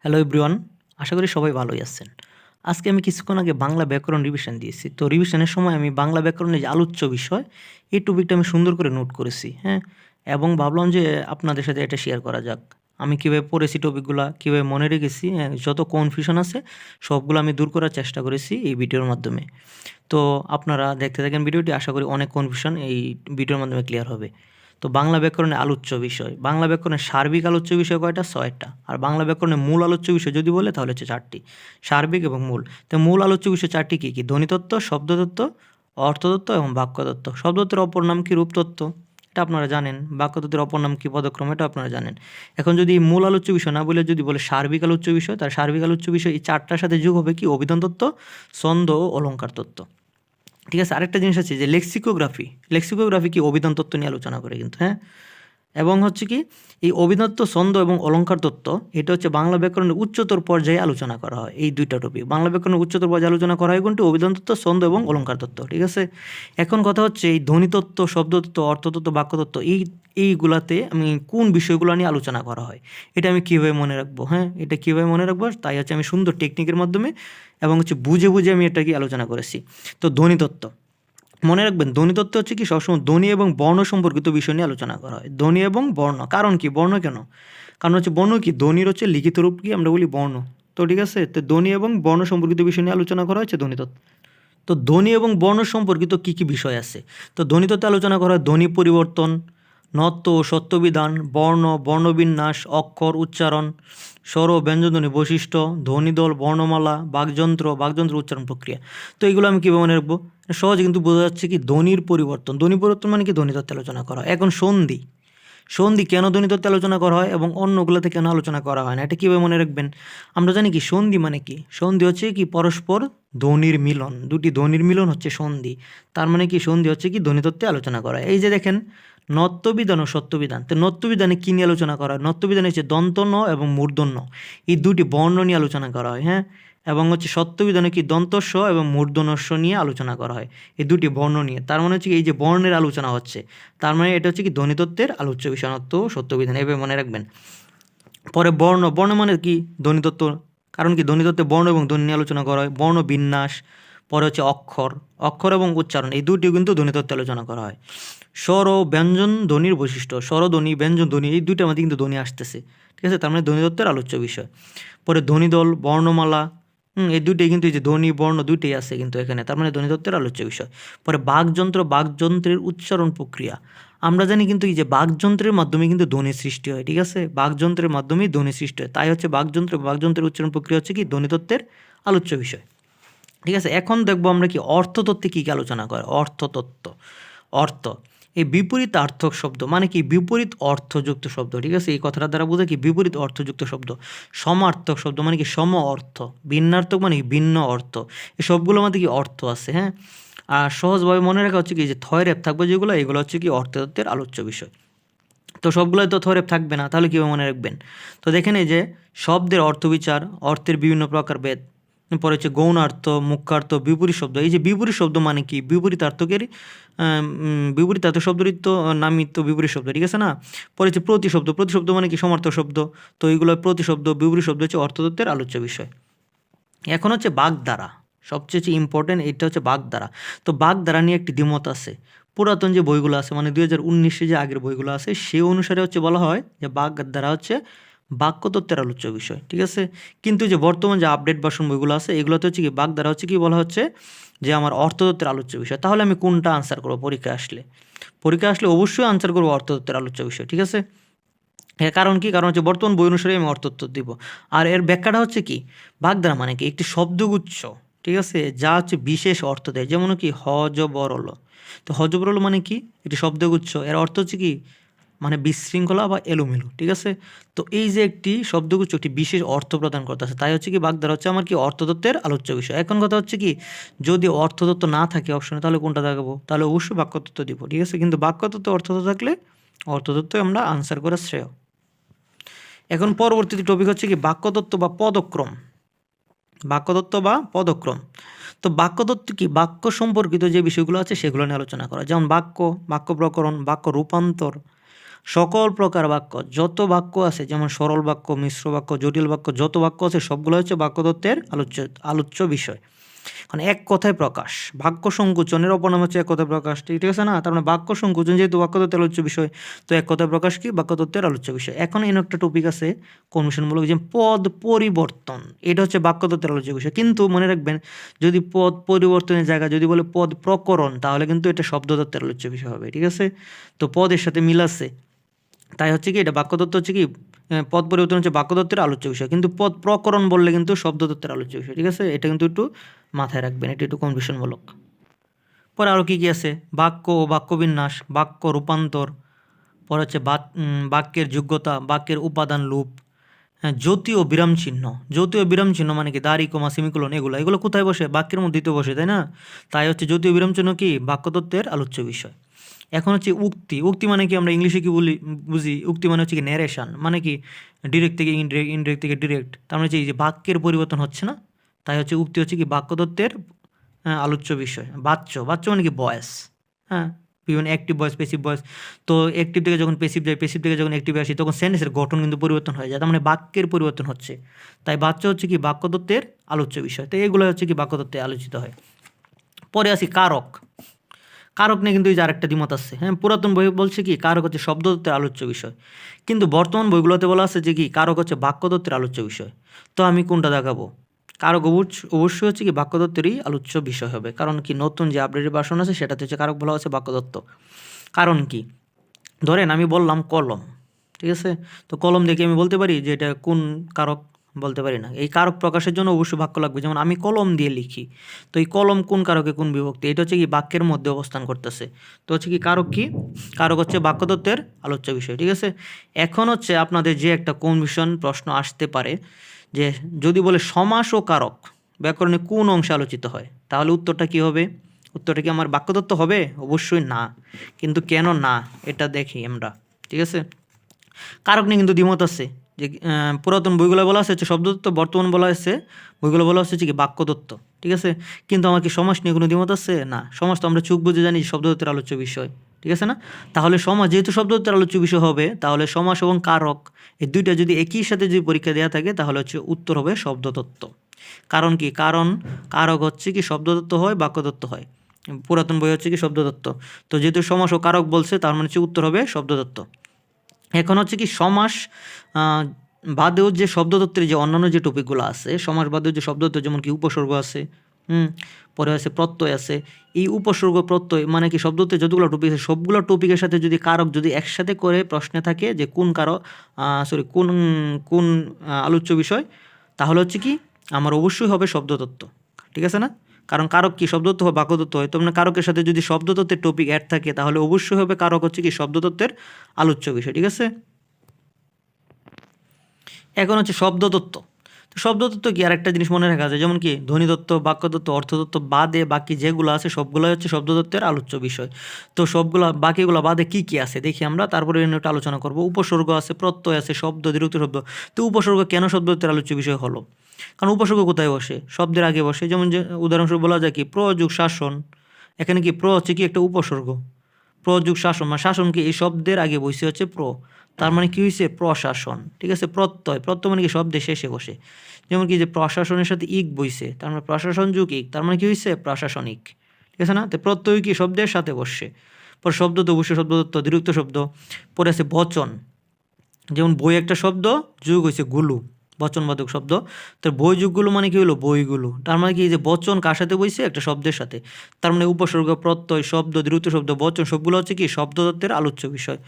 Hello everyone, আশা করি সবাই ভালোই আছেন। আজকে আমি কিছুক্ষণ আগে বাংলা ব্যাকরণ রিভিশন দিয়েছি। তো রিভিশনের সময় আমি বাংলা ব্যাকরণের যে আলোচ্য বিষয়, এই টপিকটা আমি সুন্দর করে নোট করেছি, হ্যাঁ? এবং ভাবলাম যে আপনাদের সাথে এটা শেয়ার করা যাক। আমি কীভাবে পড়েছি টপিকগুলা, কীভাবে মনে রেখেছি, হ্যাঁ? যত কনফিউশন আছে সবগুলো আমি দূর করার চেষ্টা করেছি এই ভিডিওর মাধ্যমে। তো আপনারা দেখতে থাকেন ভিডিওটি, আশা করি অনেক কনফিউশন এই ভিডিওর মাধ্যমে ক্লিয়ার হবে। তো বাংলা ব্যাকরণের আলোচ্য বিষয়, বাংলা ব্যাকরণের সার্বিক আলোচ্য বিষয় কয়টা? ৬টা। আর বাংলা ব্যাকরণের মূল আলোচ্য বিষয় যদি বলে তাহলে হচ্ছে ৪টি, সার্বিক এবং মূল। তো মূল আলোচ্য বিষয় ৪টি কী কী? ধ্বনিতত্ত্ব, শব্দতত্ত্ব, অর্থতত্ত্ব এবং বাক্যতত্ত্ব। শব্দতত্ত্বের অপর নাম কি? রূপতত্ত্ব, এটা আপনারা জানেন। বাক্যতত্ত্বের অপর নাম কি? পদক্রম, এটা আপনারা জানেন। এখন যদি মূল আলোচ্য বিষয় না বলে যদি বলে সার্বিক আলোচ্য বিষয়, তার সার্বিক আলোচ্য বিষয় এই ৪টার সাথে যোগ হবে কি? অভিধান তত্ত্ব, ছন্দ ও অলংকার তত্ত্ব। ঠিক আছে? আরেকটা জিনিস আছে যে লেক্সিকোগ্রাফি। লেক্সিকোগ্রাফি কি? অভিধান তত্ত্ব নিয়ে আলোচনা করে কিন্তু, হ্যাঁ? এবং হচ্ছে কি এই অভিধাত্ব, ছন্দ এবং অলংকার তত্ত্ব, এটা হচ্ছে বাংলা ব্যাকরণের উচ্চতর পর্যায়ে আলোচনা করা হয়। এই ২টা টপিক বাংলা ব্যাকরণের উচ্চতর পর্যায়ে আলোচনা করা হয় কোনটি? অভিধান তত্ত্ব, ছন্দ এবং অলংকার তত্ত্ব। ঠিক আছে? এখন কথা হচ্ছে এই ধ্বনিতত্ত্ব, শব্দতত্ত্ব, অর্থতত্ত্ব, বাক্যতত্ত্ব এইগুলাতে আমি কোন বিষয়গুলো নিয়ে আলোচনা করা হয়, এটা আমি কীভাবে মনে রাখবো, হ্যাঁ? এটা কীভাবে মনে রাখবো তাই হচ্ছে আমি সুন্দর টেকনিকের মাধ্যমে এবং হচ্ছে বুঝে বুঝে আমি এটাকে আলোচনা করেছি। তো ধ্বনিতত্ত্ব মনে রাখবেন, ধ্বনিতত্ত্ব হচ্ছে কি সবসময় ধ্বনি এবং বর্ণ সম্পর্কিত বিষয় নিয়ে আলোচনা করা হয়। ধ্বনি এবং বর্ণ, কারণ কি? বর্ণ কেন? কারণ হচ্ছে বর্ণ কি? ধ্বনির হচ্ছে লিখিত রূপ কি আমরা বলি বর্ণ। তো ঠিক আছে, তো ধ্বনি এবং বর্ণ সম্পর্কিত বিষয় নিয়ে আলোচনা করা হচ্ছে ধ্বনিতত্ত্ব। তো ধ্বনি এবং বর্ণ সম্পর্কিত কী কী বিষয় আছে? তো ধ্বনিতত্ত্বে আলোচনা করা হয় ধ্বনি পরিবর্তন, নত্ব ও সত্যবিধান, বর্ণ, বর্ণবিন্যাস, অক্ষর, উচ্চারণ, স্বর ও ব্যঞ্জনধ্বনি বৈশিষ্ট্য, ধ্বনিদল, বর্ণমালা, বাকযন্ত্র উচ্চারণ প্রক্রিয়া। তো এগুলো আমি কীভাবে মনে রাখবো? সহজে কিন্তু বোঝা যাচ্ছে কি ধ্বনির পরিবর্তন। ধ্বনি পরিবর্তন মানে কি? ধ্বনিতত্ত্বে আলোচনা করা হয়। এখন সন্ধি, সন্ধি কেন ধ্বনিতত্ত্বে আলোচনা করা হয় এবং অন্যগুলোতে কেন আলোচনা করা হয় না, এটা কীভাবে মনে রাখবেন? আমরা জানি কি সন্ধি মানে কি? সন্ধি হচ্ছে কি পরস্পর ধ্বনির মিলন, দুটি ধ্বনির মিলন হচ্ছে সন্ধি। তার মানে কি সন্ধি হচ্ছে কি ধ্বনিতত্ত্বে আলোচনা করা হয়। এই যে দেখেন নত্যবিধান ও সত্যবিধান, তো নত্যবিধানে কী নিয়ে আলোচনা করা হয়? নত্যবিধানে হচ্ছে দন্ত ন এবং মূর্ধন্য, এই দুটি বর্ণ নিয়ে আলোচনা করা হয়, হ্যাঁ? এবং হচ্ছে সত্যবিধানে কি দন্তস্ব এবং মূর্ধন্যস্ব নিয়ে আলোচনা করা হয়, এই দুটি বর্ণ নিয়ে। তার মানে হচ্ছে কি এই যে বর্ণের আলোচনা হচ্ছে, তার মানে এটা হচ্ছে কি ধ্বনিতত্ত্বের আলোচ্য বিষয়, নত্ব সত্যবিধান, এভাবে মনে রাখবেন। পরে বর্ণ, বর্ণ মানে কি? ধ্বনিতত্ত্ব, কারণ কি ধ্বনিতত্ত্বে বর্ণ এবং ধ্বনি নিয়ে আলোচনা করা হয়। বর্ণ বিন্যাস, পরে হচ্ছে অক্ষর, অক্ষর এবং উচ্চারণ, এই দুটিও কিন্তু ধ্বনিতত্ত্বে আলোচনা করা হয়। স্বর ও ব্যঞ্জন ধ্বনির বৈশিষ্ট্য, স্বরধ্বনি, ব্যঞ্জন ধ্বনি, এই দুইটার মধ্যে কিন্তু ধ্বনি আসতেছে। ঠিক আছে? তার মানে ধ্বনিতত্ত্বের আলোচ্য বিষয়। পরে ধ্বনিদল, বর্ণমালা, এই দুইটাই কিন্তু এই যে ধ্বনি বর্ণ দুইটাই আছে কিন্তু এখানে, তার মানে ধ্বনিতত্ত্বের আলোচ্য বিষয়। পরে বাকযন্ত্র, বাকযন্ত্রের উচ্চারণ প্রক্রিয়া। আমরা জানি কিন্তু এই যে বাকযন্ত্রের মাধ্যমে কিন্তু ধ্বনি সৃষ্টি হয়। ঠিক আছে? বাকযন্ত্রের মাধ্যমেই ধ্বনি সৃষ্টি হয়, তাই হচ্ছে বাকযন্ত্র, বাকযন্ত্রের উচ্চারণ প্রক্রিয়া হচ্ছে কি ধ্বনিতত্ত্বের আলোচ্য বিষয়। ঠিক আছে? এখন দেখবো আমরা কি অর্থতত্ত্বে কী কী আলোচনা করে। অর্থতত্ত্ব, অর্থ, এই বিপরীতার্থক শব্দ মানে কি? বিপরীত অর্থযুক্ত শব্দ। ঠিক আছে? এই কথাটা দ্বারা বোঝায় কি? বিপরীত অর্থযুক্ত শব্দ। সমার্থক শব্দ মানে কি? সম অর্থ। ভিন্নার্থক মানে কি? ভিন্ন অর্থ। এই সবগুলোর মধ্যে কি অর্থ আছে, হ্যাঁ? আর সহজভাবে মনে রাখা হচ্ছে কি যে থয়রেফ থাকবে যেগুলো, এগুলো হচ্ছে কি অর্থতত্ত্বের আলোচ্য বিষয়। তো সবগুলোই তো থয়রেফ থাকবে না, তাহলে কীভাবে মনে রাখবেন? তো দেখেন এই যে শব্দের অর্থবিচার, অর্থের বিভিন্ন প্রকারভেদ, পরে হচ্ছে গৌণার্থ, মুখ্যার্থ, বিপরীত শব্দ। এই যে বিপরীত শব্দ মানে কি? বিপরীতার্থকের বিপরীতার্থক শব্দেরই তো নামই তো বিপরীত শব্দ। ঠিক আছে না? পরে হচ্ছে প্রতিশব্দ, প্রতিশব্দ মানে কি? সমার্থক শব্দ। তো এইগুলো প্রতিশব্দ, বিপরীত শব্দ হচ্ছে অর্থতত্ত্বের আলোচ্য বিষয়। এখন হচ্ছে বাগধারা, সবচেয়ে যে ইম্পর্টেন্ট এটা হচ্ছে বাগধারা। তো বাগধারা নিয়ে একটি দ্বিমত আছে। পুরাতন যে বইগুলো আছে মানে 2019 যে আগের বইগুলো আছে সে অনুসারে হচ্ছে বলা হয় যে বাগধারা হচ্ছে বাক্যতত্ত্বের আলোচ্য বিষয়। ঠিক আছে? কিন্তু যে বর্তমান যে আপডেট ভার্সন বইগুলো আছে এগুলোতে হচ্ছে কি বাগধারা হচ্ছে কি বলা হচ্ছে যে আমার অর্থতত্ত্বের আলোচ্য বিষয়। তাহলে আমি কোনটা আনসার করবো পরীক্ষায় আসলে? পরীক্ষায় আসলে অবশ্যই আনসার করবো অর্থতত্ত্বের আলোচ্য বিষয়। ঠিক আছে? হ্যাঁ, কারণ কি? কারণ হচ্ছে বর্তমান বই অনুসারে আমি অর্থোত্তর দিব। আর এর ব্যাখ্যাটা হচ্ছে কি? বাগধারা মানে কি? একটি শব্দগুচ্ছ, ঠিক আছে? যা হচ্ছে বিশেষ অর্থ দেয়। যেমন কি? হযবরল। তো হযবরল মানে কি? একটি শব্দগুচ্ছ। এর অর্থ হচ্ছে কি? মানে বিশৃঙ্খলা বা এলোমেলো। ঠিক আছে? তো এই যে একটি শব্দগুচ্ছ একটি বিশেষ অর্থ প্রদান করতেছে। তাই হচ্ছে কি বাগধারা হচ্ছে আমার কি অর্থতত্ত্বের আলোচ্য বিষয়। এখন কথা হচ্ছে কি? যদি অর্থতত্ত্ব না থাকে অপশনে তাহলে কোনটা দেখাবো? তাহলে অবশ্যই বাক্যতত্ত্ব দিব। ঠিক আছে? কিন্তু বাক্যতত্ত্ব অর্থতত্ত্ব থাকলে অর্থতত্ত্বই আমরা আনসার করা শ্রেয়। এখন পরবর্তী টপিক হচ্ছে কি বাক্যতত্ত্ব বা পদক্রম। বাক্যতত্ত্ব বা পদক্রম। তো বাক্যতত্ত্ব কি? বাক্য সম্পর্কিত যে বিষয়গুলো আছে সেগুলো নিয়ে আলোচনা করা। যেমন বাক্য, বাক্য প্রকরণ, বাক্য রূপান্তর, সকল প্রকার বাক্য, যত বাক্য আছে যেমন সরল বাক্য, মিশ্র বাক্য, জটিল বাক্য, যত বাক্য আছে সবগুলো হচ্ছে বাক্যতত্ত্বের আলোচ্য বিষয়। মানে এক কথায় প্রকাশ, বাক্য সংকোচনের অপর নাম হচ্ছে এক কথায় প্রকাশ, ঠিক আছে না? তার মানে বাক্য সংকোচন যেহেতু বাক্যতত্ত্বের আলোচ্য বিষয়, তো এক কথায় প্রকাশ কি বাক্যতত্ত্বের আলোচ্য বিষয়। এখন এর একটা টপিক আছে কনভেনশনমূলক, যে পদ পরিবর্তন, এটা হচ্ছে বাক্যতত্ত্বের আলোচ্য বিষয়। কিন্তু মনে রাখবেন, যদি পদ পরিবর্তনের জায়গায় যদি বলে পদ প্রকরণ, তাহলে কিন্তু এটা শব্দতত্ত্বের আলোচ্য বিষয় হবে, ঠিক আছে? তো পদের সাথে মিল আছে, তাই হচ্ছে কি এটা বাক্যতত্ত্ব হচ্ছে কি পদ পরিবর্তন হচ্ছে বাক্যতত্ত্বের আলোচ্য বিষয়, কিন্তু পদ প্রকরণ বললে কিন্তু শব্দতত্ত্বের আলোচ্য বিষয়, ঠিক আছে? এটা কিন্তু একটু মাথায় রাখবেন, এটা একটু কনফিউশনমূলক। পরে আরও কী কী আছে? বাক্য ও বাক্যবিন্যাস, বাক্য রূপান্তর, পরে হচ্ছে বাক্যের যোগ্যতা, বাক্যের উপাদান লুপ, হ্যাঁ, জ্যোতি ও বিরাম চিহ্ন। জ্যোতি ও বিরাম চিহ্ন মানে কি? দাড়ি, কমা, সেমিকোলন, এগুলো কোথায় বসে? বাক্যের মধ্যেই তো বসে, তাই না? তাই হচ্ছে জ্যোতি ও বিরাম চিহ্ন কি বাক্যতত্ত্বের আলোচ্য বিষয়। এখন হচ্ছে উক্তি। উক্তি মানে কি? আমরা ইংলিশে কি বুঝি? উক্তি মানে হচ্ছে কি ন্যারেশন, মানে কি ডিরেক্ট থেকে ইনডিরেক্ট, ইনডিরেক্ট থেকে ডিরেক্ট। তার মানে হচ্ছে এই যে বাক্যের পরিবর্তন হচ্ছে না, তাই হচ্ছে উক্তি হচ্ছে কি বাক্যতত্ত্বের আলোচ্য বিষয়। বাচ্য মানে কি? ভয়েস, হ্যাঁ, বিভিন্ন অ্যাক্টিভ ভয়েস, প্যাসিভ ভয়েস। তো অ্যাক্টিভ থেকে যখন প্যাসিভ যায়, প্যাসিভ থেকে যখন অ্যাক্টিভে আসি, তখন সেন্টেন্সের গঠন কিন্তু পরিবর্তন হয়ে যায়, তার মানে বাক্যের পরিবর্তন হচ্ছে। তাই বাচ্য হচ্ছে কি বাক্যতত্ত্বের আলোচ্য বিষয়। তো এগুলো হচ্ছে কি বাক্যতত্ত্বে আলোচিত হয়। পরে আসি কারক। কারক নিয়ে কিন্তু এই যে আরেকটা দ্বিমত আছে, হ্যাঁ, পুরাতন বই বলছে কি কারক হচ্ছে শব্দতত্ত্বের আলোচ্য বিষয়, কিন্তু বর্তমান বইগুলোতে বলা আছে যে কি কারক হচ্ছে বাক্যতত্ত্বের আলোচ্য বিষয়। তো আমি কোনটা দেখাবো? কারক অবশ্যই হচ্ছে কি বাক্যতত্ত্বেরই আলোচ্য বিষয় হবে, কারণ কি নতুন যে আপডেটেড ভার্সন আছে সেটাতে হচ্ছে কারক বলা হচ্ছে বাক্যতত্ত্ব। কারণ কি? ধরেন আমি বললাম কলম, ঠিক আছে? তো কলম দেখে আমি বলতে পারি যে এটা কোন কারক? বলতে পারি না। এই কারক প্রকাশের জন্য অবশ্যই বাক্য লাগবে, যেমন আমি কলম দিয়ে লিখি, তো এই কলম কোন কারকে কোন বিভক্তি? এটা হচ্ছে কি বাক্যের মধ্যে অবস্থান করতেছে। তো হচ্ছে কি কারক কি? কারক হচ্ছে বাক্যতত্ত্বের আলোচ্য বিষয়, ঠিক আছে? এখন হচ্ছে আপনাদের যে একটা কনফিউশন প্রশ্ন আসতে পারে, যে যদি বলে সমাস ও কারক ব্যাকরণে কোন অংশে আলোচিত হয়, তাহলে উত্তরটা কি হবে? উত্তরটা কি আমার বাক্যতত্ত্ব হবে? অবশ্যই না। কিন্তু কেন না এটা দেখি আমরা, ঠিক আছে? কারক নিয়ে কিন্তু দ্বিমত আছে, যে পুরাতন বইগুলো বলা আছে হচ্ছে শব্দতত্ত্ব, বর্তমান বলা আছে বইগুলো বলা হচ্ছে কি বাক্যতত্ত্ব, ঠিক আছে? কিন্তু আমার কি সমাস নিয়ে কোনো দ্বিমত আছে? না। সমাস তো আমরা চোখ বুঝে জানি শব্দতত্ত্বের আলোচ্য বিষয়, ঠিক আছে না? তাহলে সমাস যেহেতু শব্দতত্ত্বের আলোচ্য বিষয় হবে, তাহলে সমাস এবং কারক এই দুইটা যদি একই সাথে যদি পরীক্ষা দেওয়া থাকে, তাহলে হচ্ছে উত্তর হবে শব্দতত্ত্ব। কারণ কি? কারণ কারক হচ্ছে কি শব্দতত্ত্ব হয়, বাক্যতত্ত্ব হয়। পুরাতন বই হচ্ছে কি শব্দতত্ত্ব। তো যেহেতু সমাস ও কারক বলছে, তার মানে হচ্ছে উত্তর হবে শব্দতত্ত্ব। এখন হচ্ছে কি সমাস বাদেও যে শব্দতত্ত্বের যে অন্যান্য যে টপিকগুলো আছে, সমাস বাদেও যে শব্দতত্ত্ব, যেমন কি উপসর্গ আছে, পরে আছে প্রত্যয় আছে। এই উপসর্গ প্রত্যয় মানে কি শব্দতত্ত্বের যতগুলো টপিক আছে সবগুলো টপিকের সাথে যদি কারক যদি একসাথে করে প্রশ্নে থাকে যে কোন কারক কোন কোন আলোচ্য বিষয়, তাহলে হচ্ছে কি আমার অবশ্যই হবে শব্দতত্ত্ব, ঠিক আছে না? কারণ কারক কি শব্দতত্ত্ব হয়, বাক্যতত্ত্ব হয়। তো মানে কারকের সাথে যদি শব্দতত্ত্বের টপিক অ্যাড থাকে, তাহলে অবশ্যই হবে কারক হচ্ছে কি শব্দতত্ত্বের আলোচ্য বিষয়, ঠিক আছে? এখন হচ্ছে শব্দতত্ত্ব। তো শব্দতত্ত্ব কি আরেকটা জিনিস মনে রাখা যায়, যেমন কি ধ্বনিতত্ত্ব, বাক্যতত্ত্ব, অর্থতত্ত্ব বাদে বাকি যেগুলো আছে সবগুলোই হচ্ছে শব্দতত্ত্বের আলোচ্য বিষয়। তো বাকিগুলো বাদে কি কি আছে দেখি আমরা, তারপরে একটু আলোচনা করব। উপসর্গ আছে, প্রত্যয় আছে, শব্দ, দ্বিরুক্ত শব্দ। তো উপসর্গ কেন শব্দতত্ত্বের আলোচ্য বিষয় হলো? কারণ উপসর্গ কোথায় বসে? শব্দের আগে বসে। যেমন যে উদাহরণস্বরূপ বলা যায় কি প্রযোগ শাসন, এখানে কি হচ্ছে কি একটা উপসর্গ। প্রযোগ শাসন মানে শাসন কি এই শব্দের আগে বসে হচ্ছে তার মানে কি হয়েছে? প্রশাসন, ঠিক আছে? প্রত্যয় মানে কি শব্দের শেষে বসে। যেমন কি যে প্রশাসনের সাথে ইক বইছে, তার মানে প্রশাসন যুগ ইক, তার মানে কি হয়েছে? প্রশাসনিক, ঠিক আছে না? তো প্রত্যয় কি শব্দের সাথে বসে। পর শব্দ তো অবশ্যই শব্দতত্ত্ব, দ্বিরুক্ত শব্দ। পরে আছে বচন, যেমন বই একটা শব্দ, যুগ হয়েছে গুলো, বচনবাদক শব্দ। তো বই যুগগুলো মানে কি হলো? বইগুলো। তার মানে কি যে বচন কার সাথে বইছে? একটা শব্দের সাথে। তার মানে উপসর্গ, প্রত্যয়, শব্দ, দ্রুত শব্দ, বচন সবগুলো হচ্ছে কি শব্দতত্ত্বের আলোচ্য বিষয়।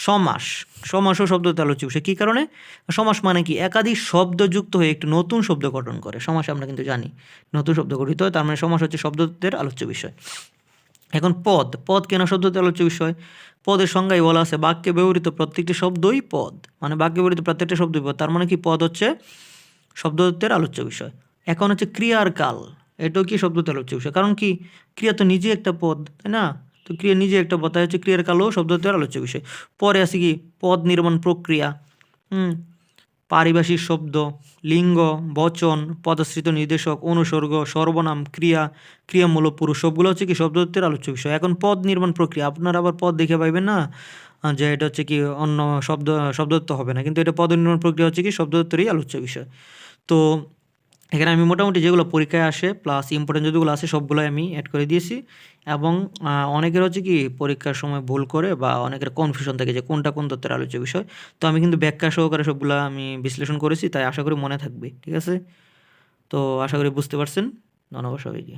সমাস, সমাসও শব্দতত্ত্বের আলোচ্য বিষয়। কী কারণে? সমাস মানে কি একাধিক শব্দ যুক্ত হয়ে একটি নতুন শব্দ গঠন করে। সমাসে আমরা কিন্তু জানি নতুন শব্দ গঠিত হয়, তার মানে সমাস হচ্ছে শব্দতত্ত্বের আলোচ্য বিষয়। এখন পদ কেন শব্দতত্ত্বের আলোচ্য বিষয়? পদের সংজ্ঞায় বলা আছে বাক্যে ব্যবহৃত প্রত্যেকটি শব্দই পদ, মানে বাক্যে ব্যবহৃত প্রত্যেকটা শব্দই পদ, তার মানে কি পদ হচ্ছে শব্দতত্ত্বের আলোচ্য বিষয়। এখন হচ্ছে ক্রিয়ার কাল, এটাও কি শব্দতত্ত্বের আলোচ্য বিষয়, কারণ কি ক্রিয়া তো নিজে একটা পদ, তাই না? তো ক্রিয়া নিজে একটা পদ, তাই হচ্ছে ক্রিয়ার কালও শব্দতত্ত্বের আলোচ্য বিষয়। পরে আছে কি পদ নির্মাণ প্রক্রিয়া, হুম পারিভাষিক শব্দ, লিঙ্গ, বচন, পদাশ্রিত নির্দেশক, অনুসর্গ, সর্বনাম, ক্রিয়া, ক্রিয়ামূলক পুরুষ সবগুলো হচ্ছে কি শব্দতত্ত্বের আলোচ্য বিষয়। এখন পদ নির্মাণ প্রক্রিয়া, আপনারা আবার পদ দেখে পাইবেন না যে এটা হচ্ছে কি অন্য শব্দতত্ত্ব হবে না, কিন্তু এটা পদনির্মাণ প্রক্রিয়া হচ্ছে কি শব্দতত্ত্বেরই আলোচ্য বিষয়। তো এখানে আমি মোটামুটি যেগুলো পরীক্ষায় আসে প্লাস ইম্পর্টেন্ট যতগুলো আছে সবগুলোই আমি অ্যাড করে দিয়েছি। এবং অনেকের হচ্ছে কি পরীক্ষার সময় ভুল করে বা অনেকের কনফিউশন থাকে যে কোনটা কোন তত্ত্বের আলোচ্য বিষয়। তো আমি কিন্তু ব্যাখ্যা সহকারে সবগুলা আমি বিশ্লেষণ করেছি, তাই আশা করি মনে থাকবে। ঠিক আছে? তো আশা করি বুঝতে পারছেন। ধন্যবাদ সবাইকে।